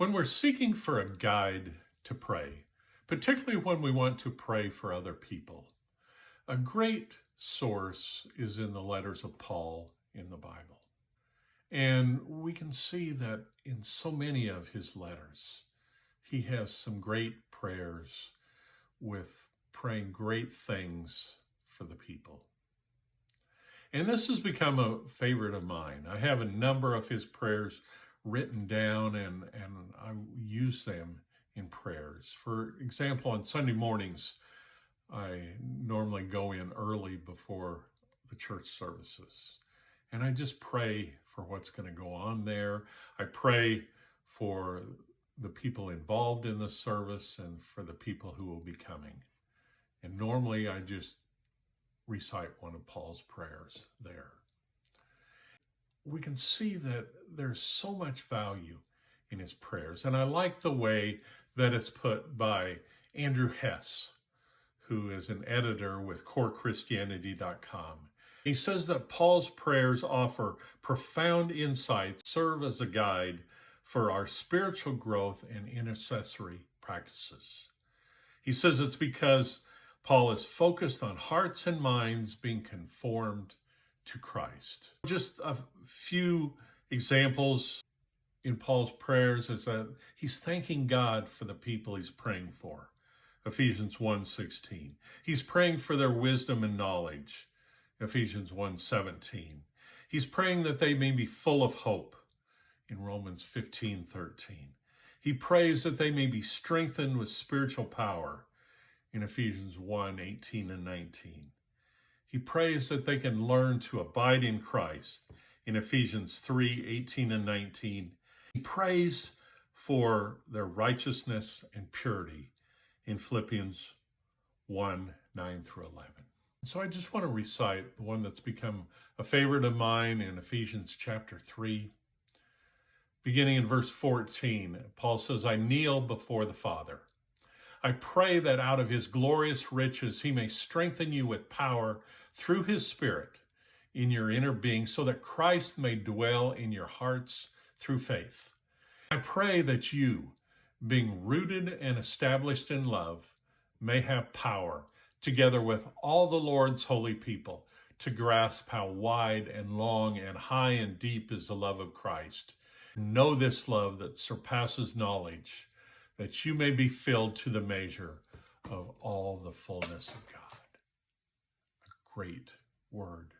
When we're seeking for a guide to pray, particularly when we want to pray for other people, a great source is in the letters of Paul in the Bible. And we can see that in so many of his letters, he has some great prayers with praying great things for the people. And this has become a favorite of mine. I have a number of his prayers written down and I use them in prayers. For example, on Sunday mornings, I normally go in early before the church services. And I just pray for what's going to go on there. I pray for the people involved in the service and for the people who will be coming. And normally I just recite one of Paul's prayers there. We can see that there's so much value in his prayers. And I like the way that it's put by Andrew Hess, who is an editor with CoreChristianity.com. He says that Paul's prayers offer profound insights, serve as a guide for our spiritual growth and intercessory practices. He says it's because Paul is focused on hearts and minds being conformed to Christ. Just a few examples in Paul's prayers is that he's thanking God for the people he's praying for. Ephesians 1:16. He's praying for their wisdom and knowledge. Ephesians 1:17. He's praying that they may be full of hope in Romans 15:13. He prays that they may be strengthened with spiritual power in Ephesians 1:18 and 19. He prays that they can learn to abide in Christ in Ephesians 3:18 and 19. He prays for their righteousness and purity in Philippians 1:9 through 11. So I just want to recite the one that's become a favorite of mine in Ephesians chapter 3. Beginning in verse 14, Paul says, I kneel before the Father. I pray that out of his glorious riches he may strengthen you with power through his Spirit in your inner being, so that Christ may dwell in your hearts through faith. I pray that you, being rooted and established in love, may have power, together with all the Lord's holy people, to grasp how wide and long and high and deep is the love of Christ. Know this love that surpasses knowledge, that you may be filled to the measure of all the fullness of God. A great word